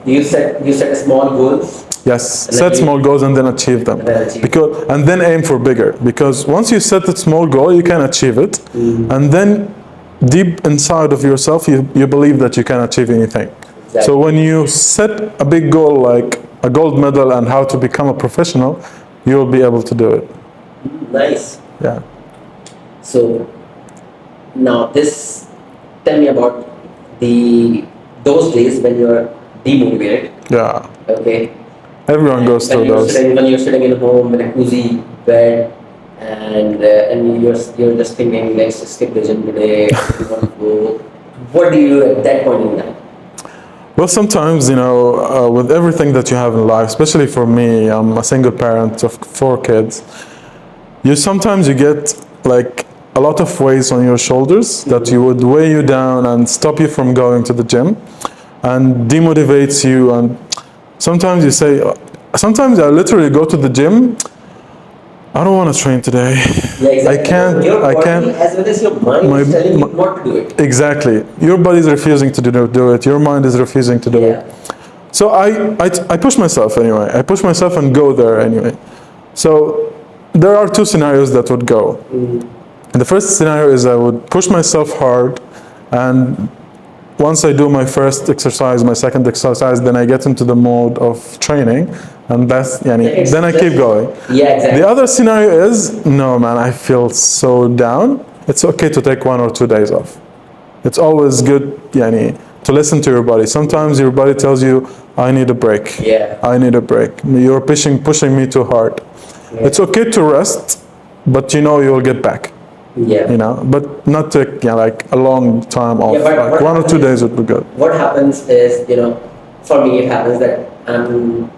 You set small goals. yes, And set then small goals and then achieve them. And then achieve. And then aim for bigger. Because once you set a small goal, you can achieve it. And then deep inside of yourself, you believe that you can achieve anything. Exactly. So when you set a big goal like a gold medal and how to become a professional, you will be able to do it. Nice. Yeah. So now tell me about those days when you're demotivated. Yeah. Okay. Everyone goes through those. When you're sitting in home in a cozy bed, and you're just thinking, let's skip the gym today. We want to go. What do you do at that point in time? Well, sometimes, with everything that you have in life, especially for me, I'm a single parent of 4 kids. Sometimes you get like a lot of weights on your shoulders that you would weigh you down and stop you from going to the gym and demotivates you. And sometimes sometimes I literally go to the gym. I don't want to train today. Yeah, exactly. I can't. Your I body can't. as well as your mind is telling you not to do it. Exactly. Your body is refusing to do it. Your mind is refusing to do it. So I push myself anyway. I push myself and go there anyway. So there are 2 scenarios that would go. The first scenario is I would push myself hard, and once I do my first exercise, my second exercise, then I get into the mode of training, and then I keep going. Yeah, exactly. The other scenario is, no man, I feel so down. It's okay to take 1 or 2 days off. It's always good to listen to your body. Sometimes your body tells you, I need a break. Yeah. I need a break. You're pushing me too hard. Yeah. It's okay to rest, but you'll get back. Yeah. But not take like a long time off. Yeah, like 1 or 2 days would be good. What happens is, for me it happens that I'm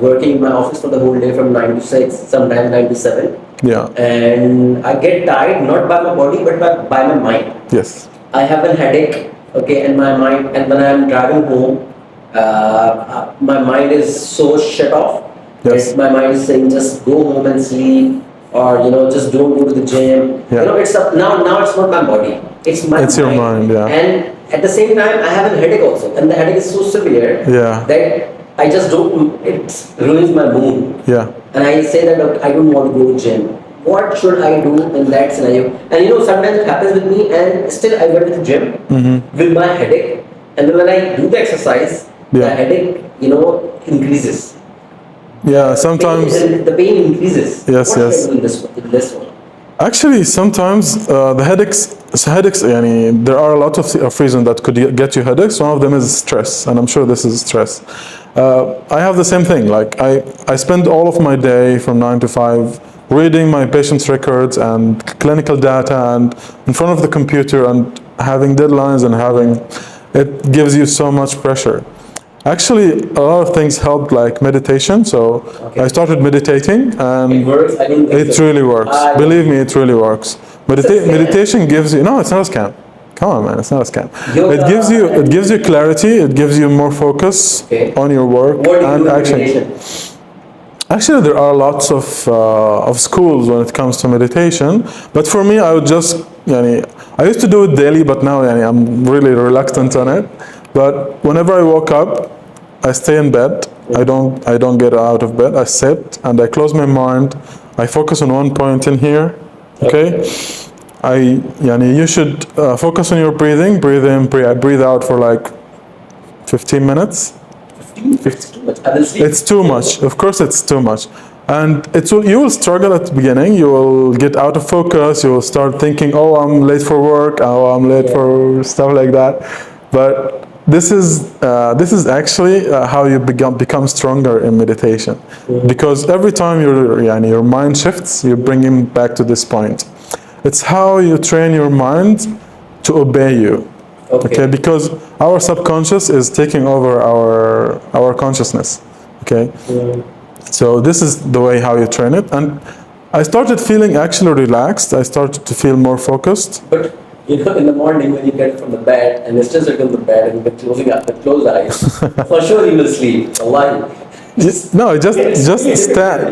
working in my office for the whole day from 9 to 6, sometimes 9 to 7. Yeah. And I get tired not by my body but by my mind. Yes. I have a headache, okay, and my mind, and when I'm driving home, my mind is so shut off. Yes. My mind is saying just go home and sleep, or just don't go to the gym. Yeah. Now it's not my body, it's my mind. It's your mind, yeah. And at the same time I have a headache also, and the headache is so severe that I just don't, it ruins my mood. Yeah. And I say that, look, I don't want to go to gym. What should I do in that scenario? And sometimes it happens with me, and still I went to the gym with my headache, and then when I do the exercise, the headache, increases. Yeah, sometimes the pain increases. Yes, what yes. should I do in this one? Actually, sometimes the headaches. There are a lot of reasons that could get you headaches. One of them is stress, and I'm sure this is stress. I have the same thing. Like I spend all of my day from 9 to 5 reading my patients' records and clinical data, and in front of the computer, and having deadlines, and it gives you so much pressure. Actually, a lot of things helped, like meditation. So I started meditating, and it works. I don't think it really works. Believe me, it really works. Meditation gives you, no, it's not a scam. Come on, man, it's not a scam. It gives you clarity. It gives you more focus on your work. What do you do in meditation? Actually, there are lots of schools when it comes to meditation. But for me, I would just, I used to do it daily, but now I'm really reluctant on it. But whenever I woke up, I stay in bed I don't get out of bed. I sit and I close my mind. I focus on one point in here. Okay. You should focus on your breathing. Breathe in, breathe out for like 15 minutes. 15 minutes. I will sleep. It's too much. Of course, it's too much. And you will struggle at the beginning. You will get out of focus. You will start thinking, "Oh, I'm late for work. Oh, I'm late for stuff like that." But this is actually how you become stronger in meditation, because every time your mind shifts, you bring him back to this point. It's how you train your mind to obey you. Okay, because our subconscious is taking over our consciousness. Okay, so this is the way how you train it, and I started feeling actually relaxed. I started to feel more focused. But in the morning when you get from the bed and you're still sitting on the bed and you're closing up with closed eyes, for sure you will sleep. Allah. Just stand.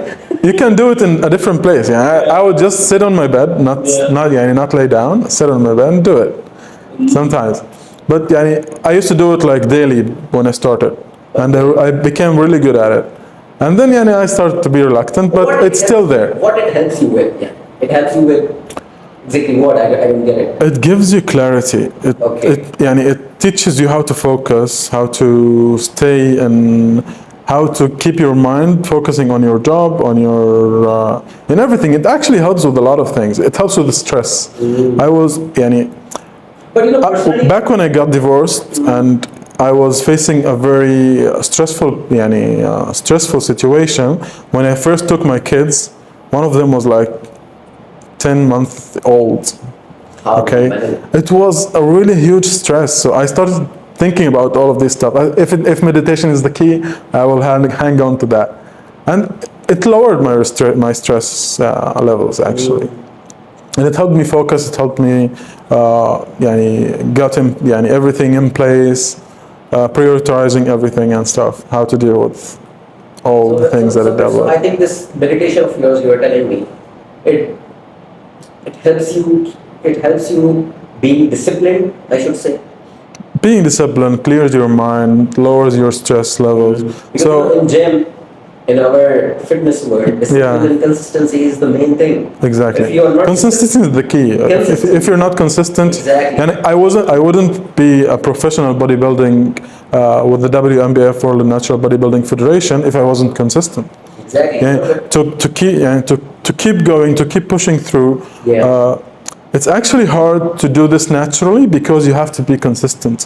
You can do it in a different place. I would just sit on my bed, not lay down. Sit on my bed and do it. Sometimes, but I used to do it like daily when I started, and I became really good at it. And then I started to be reluctant, but it's still there. What it helps you with? It helps you with exactly what? I don't get it. It gives you clarity. It teaches you how to focus, how to stay, and how to keep your mind focusing on your job, on your in everything. It actually helps with a lot of things. It helps with the stress. I was But back when I got divorced and I was facing a very stressful situation. When I first took my kids, one of them was like 10 months old. Okay, it was a really huge stress. So I started thinking about all of this stuff. If meditation is the key, I will hang on to that, and it lowered my stress levels actually. And it helped me focus. It helped me, got everything in place, prioritizing everything and stuff. How to deal with all the things that it developed. I think this meditation of yours, you are telling me, it helps you. It helps you being disciplined, I should say. Being disciplined clears your mind, lowers your stress levels. Because in gym, in our fitness world, discipline and consistency is the main thing. Exactly. If you are not consistency is the key. If you're not consistent, exactly. And I wouldn't be a professional bodybuilding with the WNBF or the Natural Bodybuilding Federation if I wasn't consistent. Exactly. To keep going, to keep pushing through. It's actually hard to do this naturally because you have to be consistent.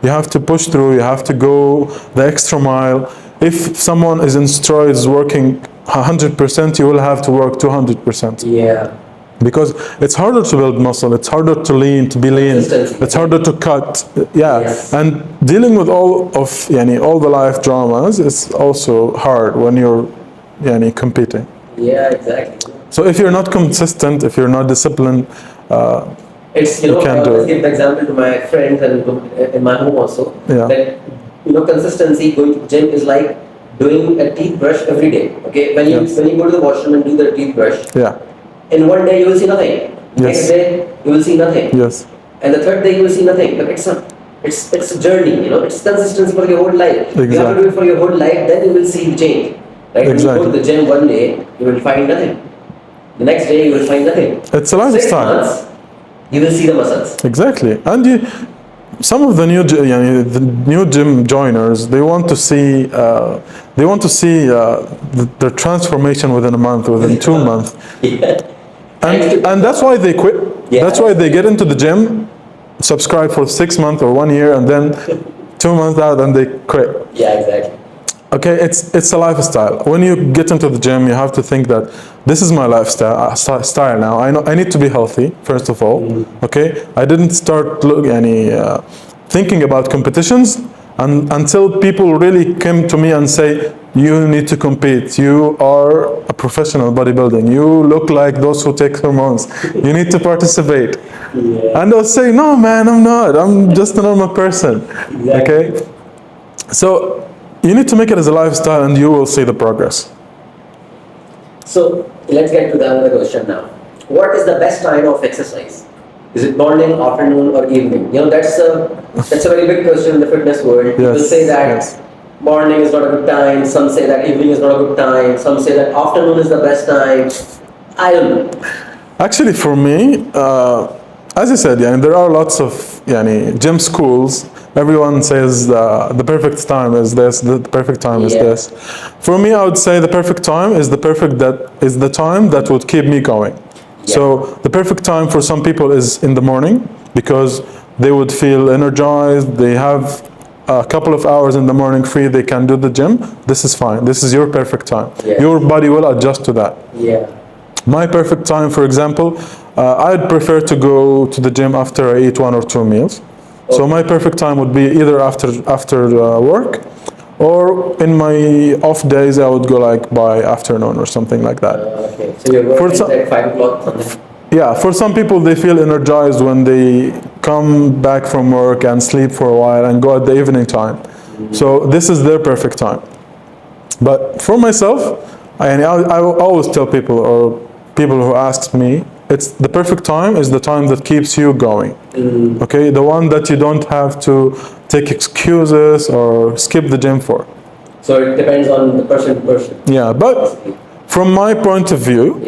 You have to push through. You have to go the extra mile. If someone is in steroids working 100%, you will have to work 200%. Yeah. Because it's harder to build muscle. It's harder to be lean. It's harder to cut. Yes. And dealing with all the life dramas is also hard when you're competing. Yeah, exactly. So if you're not consistent, if you're not disciplined, it's I always give the example to my friends and in my home also that consistency going to the gym is like doing a teeth brush every day. Okay, when you go to the washroom and do the teeth brush, in one day you will see nothing. Next day you will see nothing. Yes. And the third day you will see nothing. But it's a journey. It's consistency for your whole life. Exactly. You have to do it for your whole life. Then you will see the change. Right? Exactly. When you go to the gym one day, you will find nothing. The next day you will find nothing. It's a lifestyle. 6 months, you will see the muscles. Exactly. And some of the new gym joiners, they want to see the transformation within a month, within 2 months. And that's why they quit. That's why they get into the gym, subscribe for 6 months or 1 year, and then 2 months out, and they quit. Yeah, exactly. Okay, it's a lifestyle. When you get into the gym, you have to think that this is my lifestyle now. I need to be healthy first of all. Okay, I didn't start thinking about competitions until people really came to me and say, you need to compete. You are a professional bodybuilding. You look like those who take hormones. You need to participate. And I'll say, no, man, I'm not. I'm just a normal person. Exactly. Okay, so you need to make it as a lifestyle, and you will see the progress. So let's get to the other question now. What is the best time of exercise? Is it morning, afternoon, or evening? That's a very big question in the fitness world. People say that morning is not a good time, some say that evening is not a good time, some say that afternoon is the best time. I don't know. Actually, for me, as I said, there are lots of gym schools. Everyone says the perfect time is this, the perfect time is this. For me, I would say the perfect time is the time that would keep me going. So the perfect time for some people is in the morning, because they would feel energized, they have a couple of hours in the morning free, they can do the gym. This is fine. This is your perfect time. Your body will adjust to that. My perfect time, for example, I'd prefer to go to the gym after I eat 1 or 2 meals. So my perfect time would be either after work, or in my off days I would go like by afternoon or something like that. Okay, so your work is like 5 o'clock? Yeah, for some people they feel energized when they come back from work and sleep for a while and go at the evening time. So this is their perfect time. But for myself, I always tell people, or people who ask me, it's the perfect time is the time that keeps you going. Okay, the one that you don't have to take excuses or skip the gym for. So it depends on the person to person. Yeah, but from my point of view,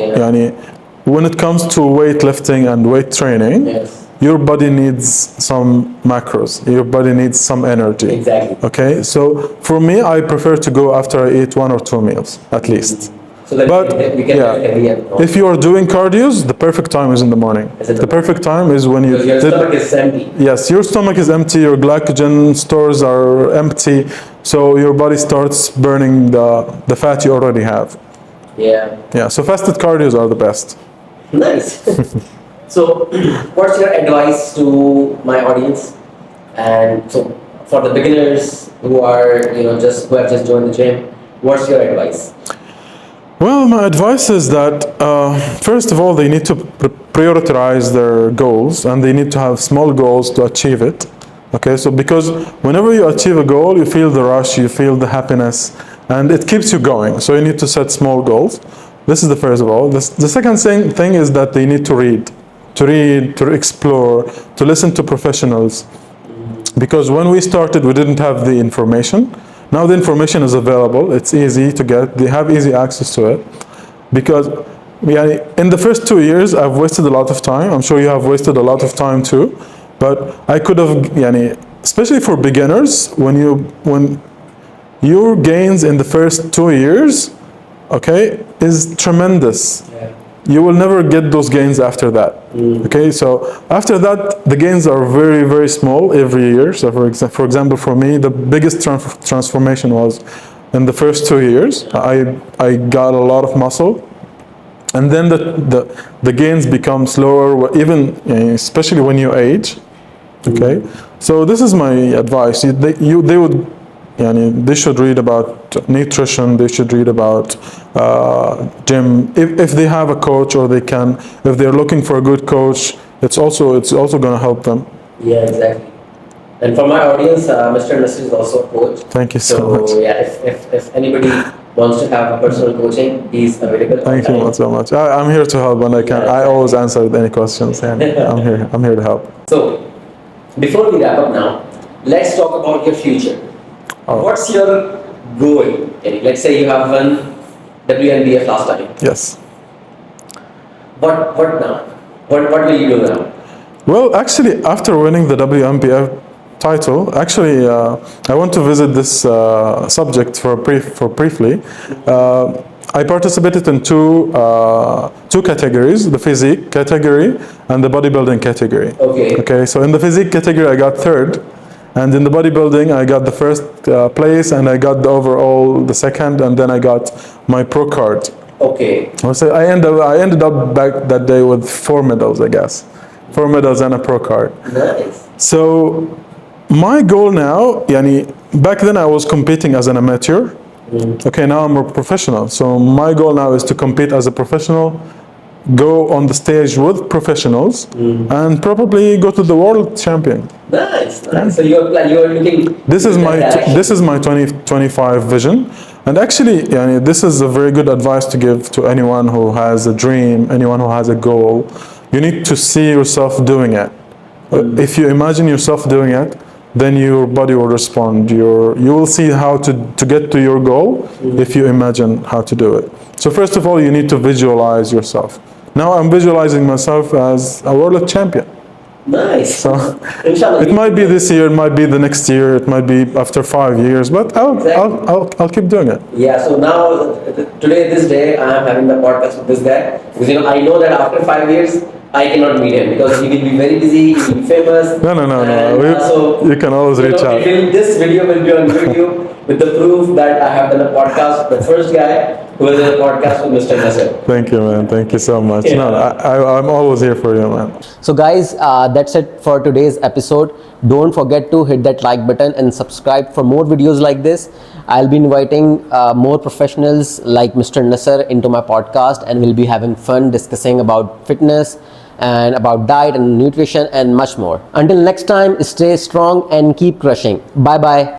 when it comes to weightlifting and weight training, your body needs some macros. Your body needs some energy. Exactly. Okay, so for me, I prefer to go after I eat 1 or 2 meals at least. So that we can if you are doing cardios, the perfect time is in the morning. The perfect time is when your stomach is empty. Yes, your stomach is empty, your glycogen stores are empty, so your body starts burning the fat you already have. Yeah, so fasted cardios are the best. Nice. So, what's your advice to my audience? And so, for the beginners who are, who have just joined the gym, what's your advice? Well, my advice is that first of all, they need to prioritize their goals, and they need to have small goals to achieve it. Okay, so because whenever you achieve a goal, you feel the rush, you feel the happiness, and it keeps you going. So you need to set small goals. This is the first of all. The second thing is that they need to read, to explore, to listen to professionals. Because when we started, we didn't have the information. Now the information is available. It's easy to get. They have easy access to it. Because in the first 2 years, I've wasted a lot of time. I'm sure you have wasted a lot of time too. But I could have, especially for beginners, when your gains in the first 2 years, okay, is tremendous. You will never get those gains after that. Okay, so after that, the gains are very, very small every year. So for example, for me, the biggest transformation was in the first 2 years. I got a lot of muscle, and then the gains become slower, even especially when you age. Okay, so this is my advice. They should read about nutrition. They should read about gym. If they have a coach, or if they're looking for a good coach, it's also going to help them. Yeah, exactly. And for my audience, Mr. Nasser is also a coach. Thank you so much. So yeah, if anybody wants to have personal coaching, he's available. Thank you so much. I'm here to help when I can. I always answer any questions, and I'm here to help. So before we wrap up now, let's talk about your future. What's your goal? Let's say you have won WNBF last time. Yes. What now? What will you do now? Well, actually, after winning the WNBF title, I want to visit this subject briefly. I participated in two categories: the physique category and the bodybuilding category. Okay. So in the physique category, I got 3rd. And in the bodybuilding, I got the 1st place, and I got the 2nd, and then I got my pro card. Okay. So I ended up back that day with 4 medals, I guess. 4 medals and a pro card. Nice. So my goal now, back then I was competing as an amateur. Okay, now I'm a professional. So my goal now is to compete as a professional, go on the stage with professionals, and probably go to the world champion. Nice. So you're looking. This is my 2025 vision, and actually, this is a very good advice to give to anyone who has a dream, anyone who has a goal. You need to see yourself doing it. If you imagine yourself doing it, then your body will respond. You will see how to get to your goal if you imagine how to do it. So first of all, you need to visualize yourself. Now I'm visualizing myself as a world champion. Nice. So Inshallah. it might be this year, it might be the next year, it might be after 5 years, but I'll keep doing it. Yeah, so now, today, this day, I am having the podcast with this guy. Because, I know that after 5 years, I cannot meet him because he will be very busy, he will be famous. No. And, so, you can always reach out. This video will be on YouTube with the proof that I have done a podcast. The first guy who has done a podcast with Mr. Nasser. Thank you, man. Thank you so much. Yeah. No, I'm always here for you, man. So guys, that's it for today's episode. Don't forget to hit that like button and subscribe for more videos like this. I'll be inviting more professionals like Mr. Nasser into my podcast, and we'll be having fun discussing about fitness and about diet and nutrition and much more. Until next time, stay strong and keep crushing. Bye bye.